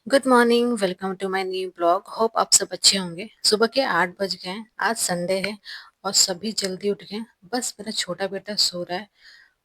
Good morning, welcome to my new blog. Hope आप सब अच्छे होंगे। सुबह के 8 बज गए हैं। आज संडे है और सभी जल्दी उठ गए। बस मेरा छोटा बेटा सो रहा है।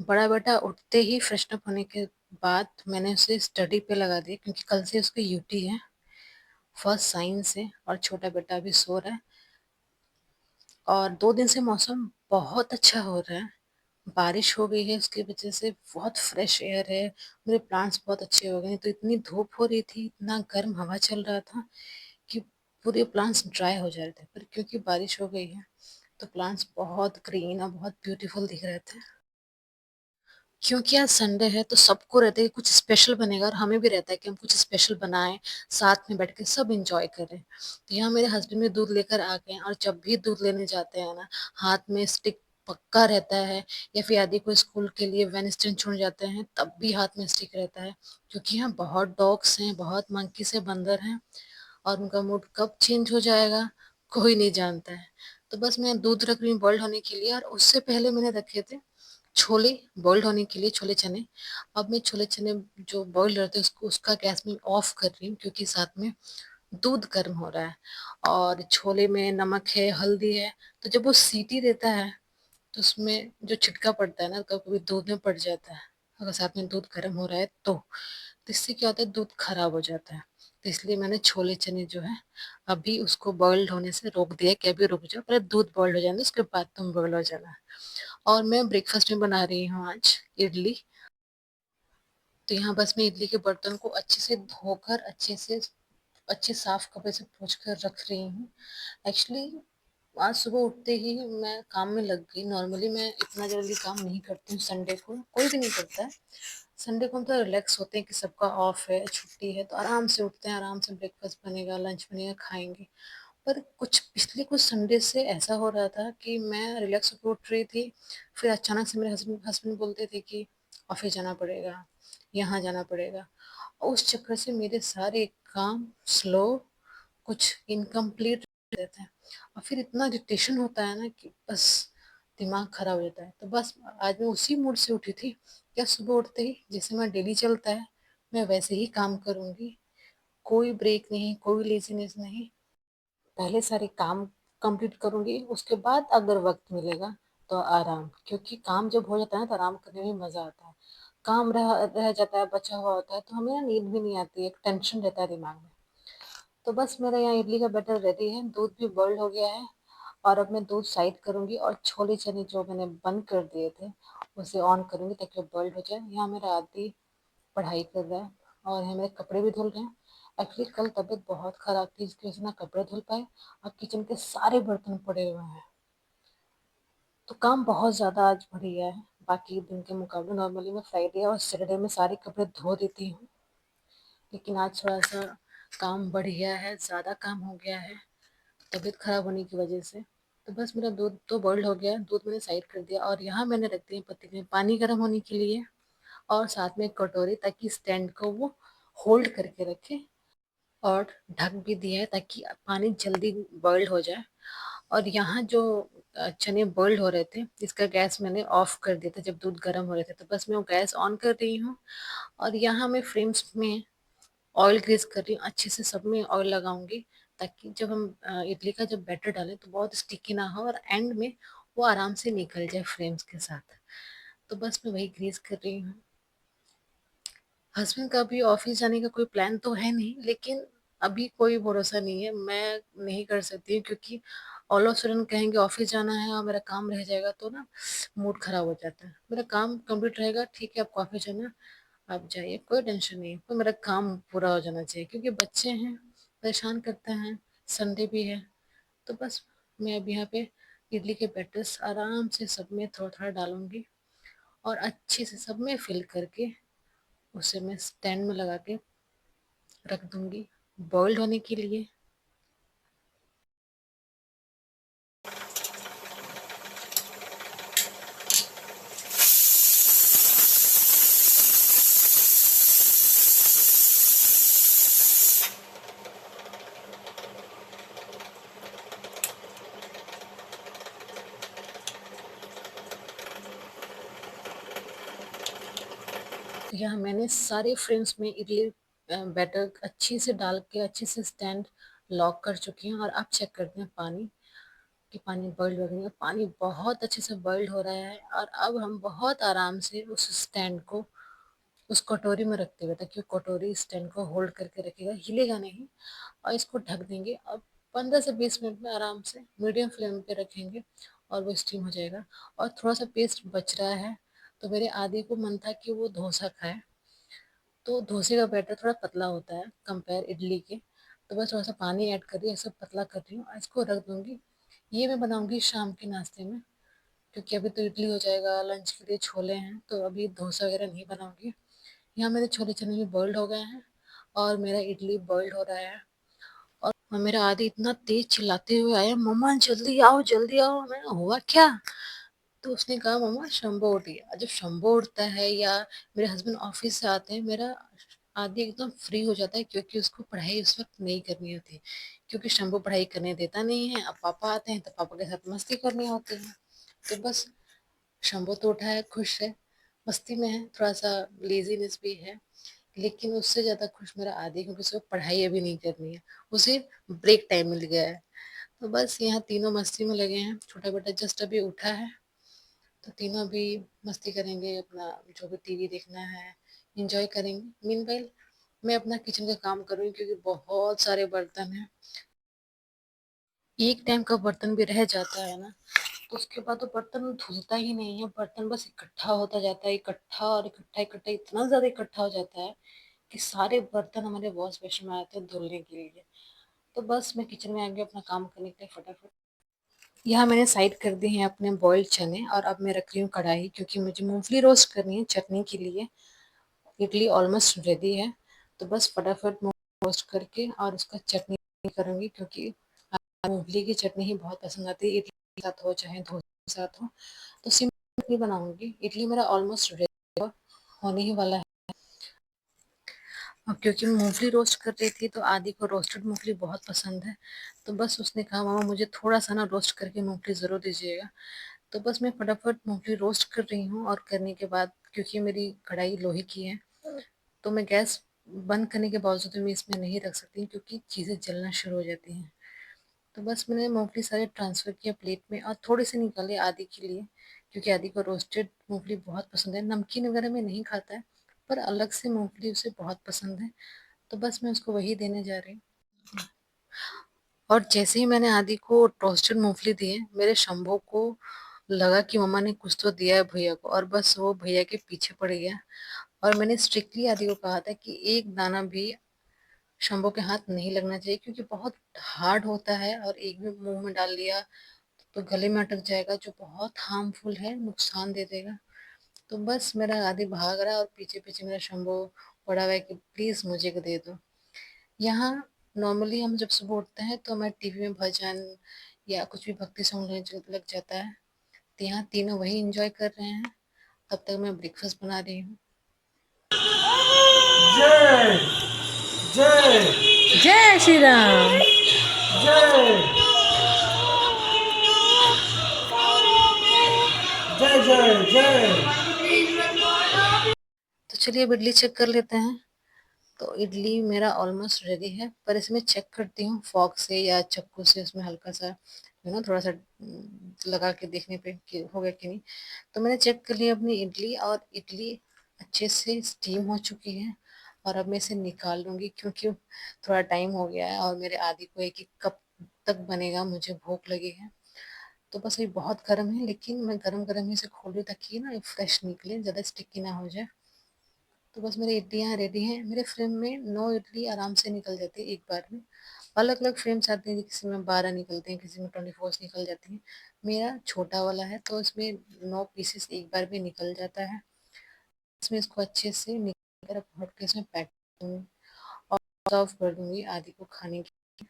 बड़ा बेटा उठते ही फ्रेशन अप होने के बाद मैंने उसे स्टडी पे लगा दिया क्योंकि कल से उसकी यूटी है, फर्स्ट साइंस है। और छोटा बेटा अभी सो रहा है। और 2 दिन से मौसम बहुत अच्छा हो रहा है। बारिश हो गई है, उसकी वजह से बहुत फ्रेश एयर है। मेरे प्लांट्स बहुत अच्छे हो गए हैं। तो इतनी धूप हो रही थी, इतना गर्म हवा चल रहा था कि पूरे प्लांट्स ड्राई हो जा रहे थे। पर क्योंकि बारिश हो गई है तो प्लांट्स बहुत ग्रीन और बहुत ब्यूटीफुल दिख रहे थे। क्योंकि आज संडे है तो सबको रहता है कि कुछ स्पेशल बनेगा, और हमें भी रहता है कि हम कुछ स्पेशल बनाएं, साथ में बैठ के सब इंजॉय करें। तो यहाँ मेरे हस्बैंड भी दूध लेकर आ गए हैं, और जब भी दूध लेने जाते हैं ना, हाथ में स्टिक पक्का रहता है। या फिर यदि कोई स्कूल के लिए वैन स्टैंड छोड़ जाते हैं तब भी हाथ में स्टिक रहता है। क्योंकि यहाँ बहुत डॉग्स हैं, बहुत मंकी से बंदर हैं, और उनका मूड कब चेंज हो जाएगा कोई नहीं जानता है। तो बस मैं दूध रख रही हूँ बॉइल्ड होने के लिए, और उससे पहले मैंने रखे थे छोले बॉइल्ड होने के लिए, छोले चने। अब मैं छोले चने जो बॉइल्ड रहते हैं उसको उसका गैस में ऑफ कर रही हूँ, क्योंकि साथ में दूध गर्म हो रहा है और छोले में नमक है, हल्दी है। तो जब वो सीटी देता है तो उसमें जो छिटका पड़ता है ना, कभी कभी दूध में पड़ जाता है, अगर साथ में दूध गर्म हो रहा है तो इससे क्या होता है, दूध खराब हो जाता है। तो इसलिए मैंने छोले चने जो है अभी उसको बॉइल्ड होने से रोक दिया कि अभी रुक जाओ, पहले दूध बॉइल्ड हो जाने दो, उसके बाद तुम बॉइल्ड हो जाना। और मैं ब्रेकफास्ट में बना रही हूँ आज इडली। तो यहाँ बस मैं इडली के बर्तन को अच्छे से धोकर अच्छे साफ कपड़े से पोंछ कर रख रही हूँ। एक्चुअली आज सुबह उठते ही मैं काम में लग गई। नॉर्मली मैं इतना जल्दी काम नहीं करती हूँ, संडे को कोई भी नहीं करता है। संडे को हम तो रिलैक्स होते हैं कि सबका ऑफ है, छुट्टी है, तो आराम से उठते हैं, आराम से ब्रेकफास्ट बनेगा, लंच बनेगा, खाएंगे। पर कुछ पिछले कुछ संडे से ऐसा हो रहा था कि मैं रिलैक्स होकर उठ रही थी, फिर अचानक से मेरे हस्बैंड बोलते थे कि ऑफिस जाना पड़ेगा, यहाँ जाना पड़ेगा। और उस चक्कर से मेरे सारे काम स्लो, कुछ इनकम्प्लीट रहते हैं। और फिर इतना इरिटेशन होता है ना कि बस दिमाग खराब हो जाता है। तो बस आज मैं उसी मूड से उठी थी, क्या सुबह उठते ही जैसे मैं डेली चलता है मैं वैसे ही काम करूंगी। कोई ब्रेक नहीं, कोई लेजीनेस नहीं। पहले सारे काम कंप्लीट करूंगी, उसके बाद अगर वक्त मिलेगा तो आराम, क्योंकि काम जब हो जाता है ना तो आराम करने में मजा आता है। काम रह जाता है, बचा हुआ होता है, तो हमें ना नींद भी नहीं आती है, एक टेंशन रहता है दिमाग में। तो बस मेरा यहाँ इडली का बैटर रेडी है, दूध भी बॉइल्ड हो गया है। और अब मैं दूध साइड करूंगी और छोले चने जो मैंने बंद कर दिए थे उसे ऑन करूंगी ताकि वो बॉइल्ड हो जाए। यहाँ मेरा आदि पढ़ाई कर रहा है और यहाँ मेरे कपड़े भी धुल रहे हैं। एक्चुअली कल तबीयत बहुत खराब थी, इसकी वजह से ना कपड़े धुल पाए, और किचन के सारे बर्तन पड़े हुए हैं। तो काम बहुत ज्यादा आज बढ़ गया है बाकी दिन के मुकाबले। नॉर्मली मैं फ्राइडे और सैटरडे में सारे कपड़े धो देती हूँ, लेकिन आज थोड़ा सा काम बढ़ गया है, ज्यादा काम हो गया है तबीयत खराब होने की वजह से। तो बस मेरा दूध तो बॉइल्ड हो गया, दूध मैंने साइड कर दिया, और यहाँ मैंने रख दिया पतीले में पानी गर्म होने के लिए, और साथ में एक कटोरी ताकि स्टैंड को वो होल्ड करके रखे। और ढक भी दिया है ताकि पानी जल्दी बॉइल्ड हो जाए। और यहाँ जो चने बॉइल्ड हो रहे थे इसका गैस मैंने ऑफ कर दिया था जब दूध गर्म हो रहे थे, तो बस मैं वो गैस ऑन कर रही हूँ। और यहाँ मैं फ्रेम्स में ऑयल ग्रीस कर रही हूँ, अच्छे से सब में ऑयल लगाऊंगी ताकि जब हम इडली का जब बैटर डालें तो बहुत स्टिकी ना हो, और एंड में वो आराम से निकल जाए फ्रेम्स के साथ। तो बस मैं वही ग्रीस कर रही हूँ। हस्बैंड का भी ऑफिस जाने का कोई प्लान तो है नहीं, लेकिन अभी कोई भरोसा नहीं है, मैं नहीं कर सकती हूँ, क्योंकि ऑल ऑफ सडन कहेंगे ऑफिस जाना है और मेरा काम रह जाएगा तो ना मूड खराब हो जाता है। मेरा काम कंप्लीट रहेगा, ठीक है आपको ऑफिस जाना, आप जाइए, कोई टेंशन नहीं है, पर मेरा काम पूरा हो जाना चाहिए, क्योंकि बच्चे हैं, परेशान करते हैं, संडे भी है। तो बस मैं अब यहाँ पे इडली के बैटर्स आराम से सब में थोड़ा थोड़ा डालूंगी, और अच्छे से सब में फिल करके उसे मैं स्टैंड में लगा के रख दूंगी बॉइल्ड होने के लिए। तो यहाँ मैंने सारे फ्रेम्स में इडली बैटर अच्छी से डाल के अच्छे से स्टैंड लॉक कर चुकी हूँ और अब चेक करते हैं पानी कि पानी बॉइल्ड हो गई है। पानी बहुत अच्छे से बॉइल्ड हो रहा है और अब हम बहुत आराम से उस स्टैंड को उस कटोरी में रखते हुए, ताकि कटोरी स्टैंड को होल्ड करके रखेगा, हिलेगा नहीं, और इसको ढक देंगे। अब 15 से 20 मिनट में आराम से मीडियम फ्लेम पे रखेंगे और वो स्टीम हो जाएगा। और थोड़ा सा पेस्ट बच रहा है, तो मेरे आदि को मन था कि वो डोसा खाए, तो डोसे का बैटर थोड़ा पतला होता है कंपेयर इडली के, तो बस थोड़ा सा पानी ऐड कर दिया, इसे पतला कर रही हूँ और इसको रख दूंगी। ये मैं बनाऊंगी शाम के नाश्ते में, क्योंकि अभी तो इडली हो जाएगा, लंच के लिए छोले हैं, तो अभी डोसा वगैरह नहीं बनाऊंगी। यहाँ मेरे छोले चने भी बॉइल्ड हो गए हैं और मेरा इडली बॉइल्ड हो रहा है। और मेरा आदि इतना तेज चिल्लाते हुए आया, मम्मा जल्दी आओ जल्दी आओ। मैंने हुआ क्या? तो उसने कहा मम्मा शंभू उठ गया। जब शंभू उठता है या मेरे हस्बैंड ऑफिस से आते हैं, मेरा आदि एकदम फ्री हो जाता है, क्योंकि उसको पढ़ाई उस वक्त नहीं करनी होती, क्योंकि शंभू पढ़ाई करने देता नहीं है। अब पापा आते हैं तो पापा के साथ मस्ती करनी होती है। तो बस शंभू तो उठा है, खुश है, मस्ती में है, थोड़ा सा लेजीनेस भी है, लेकिन उससे ज्यादा खुश मेरा आदि, क्योंकि उसको पढ़ाई अभी नहीं करनी है, उसे ब्रेक टाइम मिल गया है। तो बस यहाँ तीनों मस्ती में लगे हैं। छोटा बेटा जस्ट अभी उठा है, तो तीनों भी मस्ती करेंगे, अपना जो भी टीवी देखना है एंजॉय करेंगे। मीनवाइल मैं अपना किचन का काम करूँगी, क्योंकि बहुत सारे बर्तन हैं। एक टाइम का बर्तन भी रह जाता है ना, तो उसके बाद तो बर्तन धुलता ही नहीं है, बर्तन बस इकट्ठा होता जाता है, इकट्ठा और इकट्ठा इकट्ठा इतना ज्यादा इकट्ठा हो जाता है कि सारे बर्तन हमारे वॉश बेसिन में आते हैं धुलने के लिए। तो बस मैं किचन में आ गई अपना काम करने के लिए फटाफट। यहाँ मैंने साइड कर दिए हैं अपने बॉइल्ड चने, और अब मैं रख रही हूँ कढ़ाई, क्योंकि मुझे मूंगफली रोस्ट करनी है चटनी के लिए। इडली ऑलमोस्ट रेडी है, तो बस फटाफट मूंगफली रोस्ट करके और उसका चटनी करूँगी, क्योंकि मूंगफली की चटनी ही बहुत पसंद आती है, इडली के साथ हो चाहे डोसे के साथ हो। तो सिंपल चटनी बनाऊंगी। इडली मेरा ऑलमोस्ट रेडी होने ही वाला है। अब क्योंकि मैं मूंगफली रोस्ट कर रही थी, तो आदि को रोस्टेड मूंगफली बहुत पसंद है, तो बस उसने कहा मामा मुझे थोड़ा सा ना रोस्ट करके मूंगफली ज़रूर दीजिएगा। तो बस मैं फटाफट मूंगफली रोस्ट कर रही हूँ, और करने के बाद क्योंकि मेरी कढ़ाई लोहे की है, तो मैं गैस बंद करने के बावजूद भी इसमें नहीं रख सकती, क्योंकि चीज़ें जलना शुरू हो जाती हैं। तो बस मैंने मूंगफली सारे ट्रांसफ़र किया प्लेट में, और थोड़े से निकाले आदि के लिए, क्योंकि आदि को रोस्टेड मूंगफली बहुत पसंद है, नमकीन वगैरह में नहीं खाता है, पर अलग से मूंगफली उसे बहुत पसंद है, तो बस मैं उसको वही देने जा रही हूँ। और जैसे ही मैंने आदि को रोस्टेड मूंगफली दिए, मेरे शंभू को लगा कि मम्मा ने कुछ तो दिया है भैया को, और बस वो भैया के पीछे पड़ गया। और मैंने स्ट्रिक्टली आदि को कहा था कि एक दाना भी शंभू के हाथ नहीं लगना चाहिए, क्योंकि बहुत हार्ड होता है, और एक भी मुंह में डाल लिया तो गले में अटक जाएगा, जो बहुत हार्मफुल है, नुकसान दे देगा। तो बस मेरा आदि भाग रहा है और पीछे पीछे मेरा शंभू पड़ा हुआ है कि प्लीज मुझे को दे दो। यहाँ नॉर्मली हम जब सुबह उठते हैं तो हमारे टीवी में भजन या कुछ भी भक्ति सॉन्ग लग जाता है, तो यहाँ तीनों वही एंजॉय कर रहे हैं। तब तक मैं ब्रेकफास्ट बना रही हूँ। जय जय जय श्री राम। जय जय जय जय। तो चलिए अब इडली चेक कर लेते हैं। तो इडली मेरा ऑलमोस्ट रेडी है, पर इसमें चेक करती हूँ फॉक से या चाकू से, उसमें हल्का सा थोड़ा सा लगा के देखने पे कि हो गया कि नहीं। तो मैंने चेक कर लिया अपनी इडली, और इडली अच्छे से स्टीम हो चुकी है, और अब मैं इसे निकाल लूँगी, क्योंकि थोड़ा टाइम हो गया है और मेरे आदि को एक एक कप तक बनेगा, मुझे भूख लगी है। तो बस ये बहुत गर्म है, लेकिन मैं गरम गरम ही इसे खोल रही हूँ, ताकि ना फ्रेश निकले, ज़्यादा स्टिकी ना हो जाए। तो बस मेरी इडलियाँ रेडी हैं। मेरे फ्रेम में 9 इडली आराम से निकल जाती है एक बार में। अलग अलग फ्रेम्स आते हैं, किसी में 12 निकलते हैं, किसी में 24 निकल जाती हैं। मेरा छोटा वाला है, तो इसमें 9 पीसेस एक बार में निकल जाता है। इसमें इसको अच्छे से निकाल कर हॉटकेस में पैक दूँगी और सर्व कर दूँगी आदि को खाने के।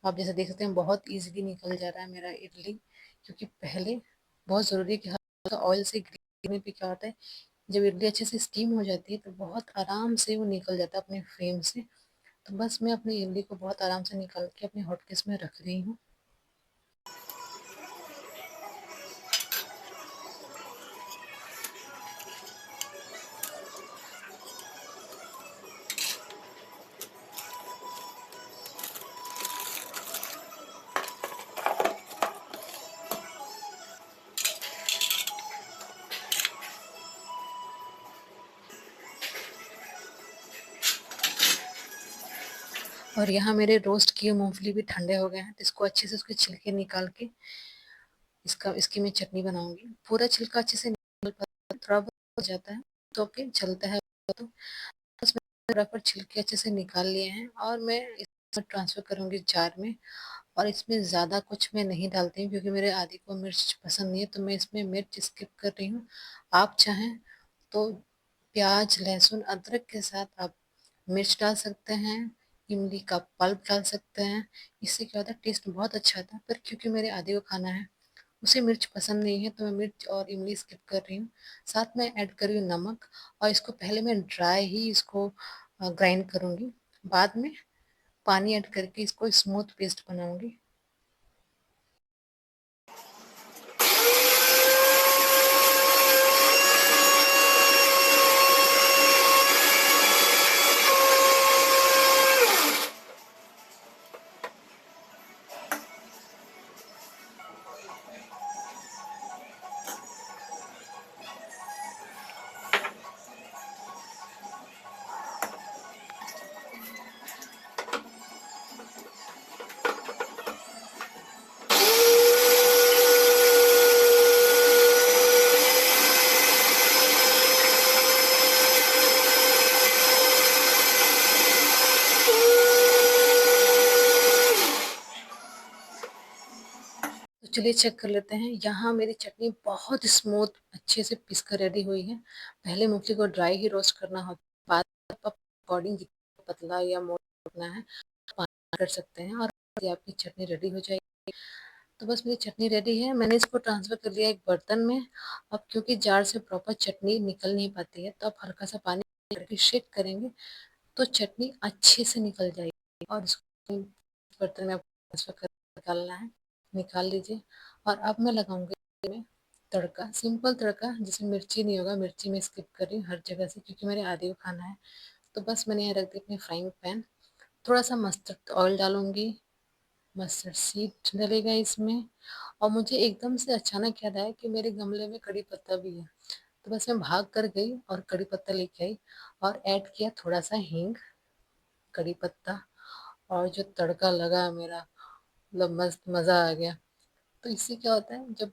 आप जैसे देख सकते हैं बहुत ईज़िली निकल जा रहा है मेरा इडली, क्योंकि पहले बहुत ज़रूरी है कि हल्का ऑयल से ग्रीन पे क्या होता है, जब इडली अच्छे से स्टीम हो जाती है तो बहुत आराम से वो निकल जाता है अपने फ्रेम से। तो बस मैं अपनी इडली को बहुत आराम से निकाल के अपने हॉटकेस में रख रही हूँ। और यहाँ मेरे रोस्ट किए मूँगफली भी ठंडे हो गए हैं, तो इसको अच्छे से उसके छिलके निकाल के इसकी मैं चटनी बनाऊँगी। पूरा छिलका अच्छे से निकल पाता है, थोड़ा बहुत हो जाता है, तो ओके चलता है। तो बस मैंने रफर छिलके अच्छे से निकाल लिए हैं और मैं इसमें ट्रांसफ़र करूँगी जार में। और इसमें ज़्यादा कुछ मैं नहीं डालती हूँ क्योंकि मेरे आदि को मिर्च पसंद नहीं है, तो मैं इसमें मिर्च स्किप कर रही हूँ। आप चाहें तो प्याज, लहसुन, अदरक के साथ आप मिर्च डाल सकते हैं, इमली का पल्प डाल सकते हैं। इससे क्या होता है, टेस्ट बहुत अच्छा आता है। पर क्योंकि मेरे आदि को खाना है, उसे मिर्च पसंद नहीं है, तो मैं मिर्च और इमली स्किप कर रही हूँ। साथ में ऐड कर रही हूँ नमक, और इसको पहले मैं ड्राई ही इसको ग्राइंड करूँगी। बाद में पानी ऐड करके इसको स्मूथ पेस्ट बनाऊँगी। तो चलिए चेक कर लेते हैं। यहाँ मेरी चटनी बहुत स्मूथ अच्छे से पिस कर रेडी हुई है। पहले मूँगफली को ड्राई ही रोस्ट करना होता है, बाद आप अकॉर्डिंग जितना पतला या मोटा रखना है पानी कर सकते हैं, और ये आपकी चटनी रेडी हो जाएगी। तो बस मेरी चटनी रेडी है, मैंने इसको ट्रांसफ़र कर लिया एक बर्तन में। अब क्योंकि जार से प्रॉपर चटनी निकल नहीं पाती है, तो आप हल्का सा पानी करके शेक करेंगे तो चटनी अच्छे से निकल जाएगी। और इसको बर्तन में आपको ट्रांसफ़र कर निकालना है, निकाल लीजिए। और अब मैं लगाऊंगी इसमें तड़का, सिंपल तड़का जिसमें मिर्ची नहीं होगा। मिर्ची मैं स्किप कर रही हूँ हर जगह से क्योंकि मेरे आदि को खाना है। तो बस मैंने यहाँ रख दी अपनी फ्राइंग पैन, थोड़ा सा मस्टर्ड ऑयल डालूंगी, मस्टर्ड सीड डलेगा इसमें। और मुझे एकदम से अचानक याद आया कि मेरे गमले में कड़ी पत्ता भी है, तो बस मैं भाग कर गई और कड़ी पत्ता लेके आई और ऐड किया थोड़ा सा हींग, कड़ी पत्ता, और जो तड़का लगा मेरा, मतलब मस्त मज़ा आ गया। तो इससे क्या होता है, जब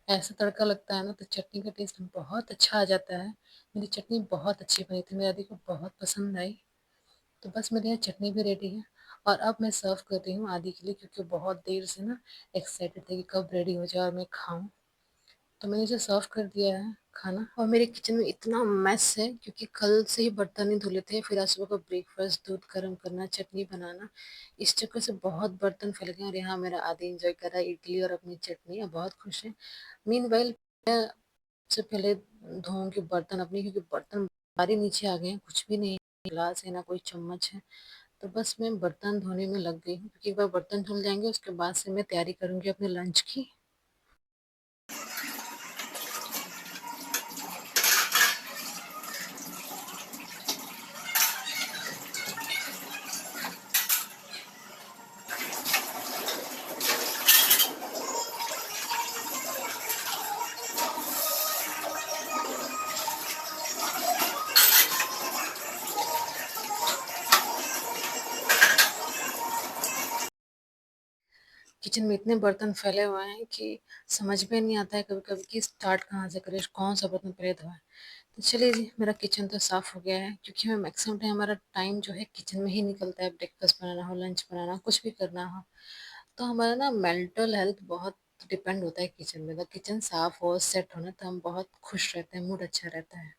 ऐसा तड़का लगता है ना, तो चटनी का टेस्ट बहुत अच्छा आ जाता है। मेरी चटनी बहुत अच्छी बनी थी, मेरी दादी को बहुत पसंद आई। तो बस मेरे यहाँ चटनी भी रेडी है, और अब मैं सर्व कर रही हूँ आदि के लिए, क्योंकि बहुत देर से ना एक्साइटेड थे कि कब रेडी हो जाए और मैं खाऊं। तो मैंने इसे सर्व कर दिया है खाना। और मेरे किचन में इतना मैस है क्योंकि कल से ही बर्तन नहीं धुले थे, फिर आज सुबह को ब्रेकफास्ट, दूध गर्म करना, चटनी बनाना, इस चक्कर से बहुत बर्तन फैल गए। और यहाँ मेरा आदि एंजॉय कर रहा है इडली और अपनी चटनी, और बहुत खुश है। मीनवाइल मैं सबसे पहले धोऊंगी बर्तन अपनी, क्योंकि बर्तन सारे नीचे आ गए हैं, कुछ भी नहीं है, गिलास है ना कोई चम्मच है। तो बस मैं बर्तन धोने में लग गई हूँ, क्योंकि एक बार बर्तन धुल जाएंगे उसके बाद से मैं तैयारी करूंगी अपने लंच की। किचन में इतने बर्तन फैले हुए हैं कि समझ में नहीं आता है कभी कभी कि स्टार्ट कहाँ से करें, कौन सा बर्तन पहले धोएं। तो चलिए जी, मेरा किचन तो साफ़ हो गया है, क्योंकि मैं मैक्सिमम टाइम, हमारा टाइम जो है किचन में ही निकलता है। ब्रेकफास्ट बनाना हो, लंच बनाना, कुछ भी करना हो, तो हमारा ना मेंटल हेल्थ बहुत डिपेंड होता है किचन में। तो किचन साफ़ हो, सेट होना, तो हम बहुत खुश रहते हैं, मूड अच्छा रहता है।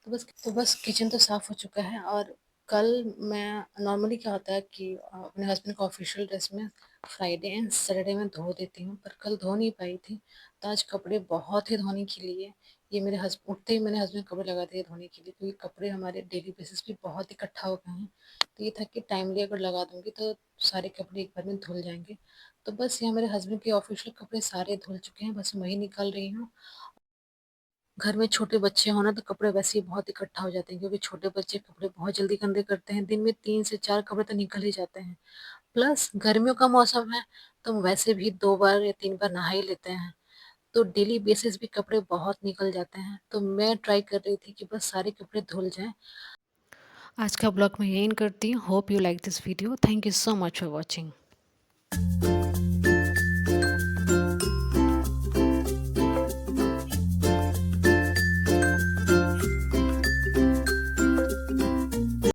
तो बस किचन तो साफ़ हो चुका है। और कल मैं, नॉर्मली क्या होता है कि अपने हस्बैंड को ऑफिशियल ड्रेस में फ्राइडे एंड सैटरडे में धो देती हूँ, पर कल धो नहीं पाई थी। तो आज कपड़े बहुत ही धोने के लिए, ये मेरे हस्बैंड उठते ही मैंने हस्बैंड कपड़े लगा दिए धोने के लिए, क्योंकि कपड़े हमारे डेली बेसिस पे बहुत इकट्ठा हो गए हैं। तो ये था कि टाइमली अगर लगा दूंगी तो सारे कपड़े एक बार में धुल जाएंगे। तो बस यहाँ मेरे हस्बैंड के ऑफिशियल कपड़े सारे धुल चुके हैं, बस वही निकाल रही हूँ। घर में छोटे बच्चे हो ना, तो कपड़े वैसे ही बहुत इकट्ठा हो जाते हैं, क्योंकि छोटे बच्चे कपड़े बहुत जल्दी गंदे करते हैं। दिन में 3 से 4 कपड़े तो निकल ही जाते हैं। प्लस गर्मियों का मौसम है, तो हम वैसे भी 2 बार या 3 बार नहा ही लेते हैं। तो डेली बेसिस भी कपड़े बहुत निकल जाते हैं। तो मैं ट्राई कर रही थी कि बस सारे कपड़े धुल जाएं। आज का ब्लॉग मैं यही करती हूँ। Hope you like this video. Thank you so much for watching.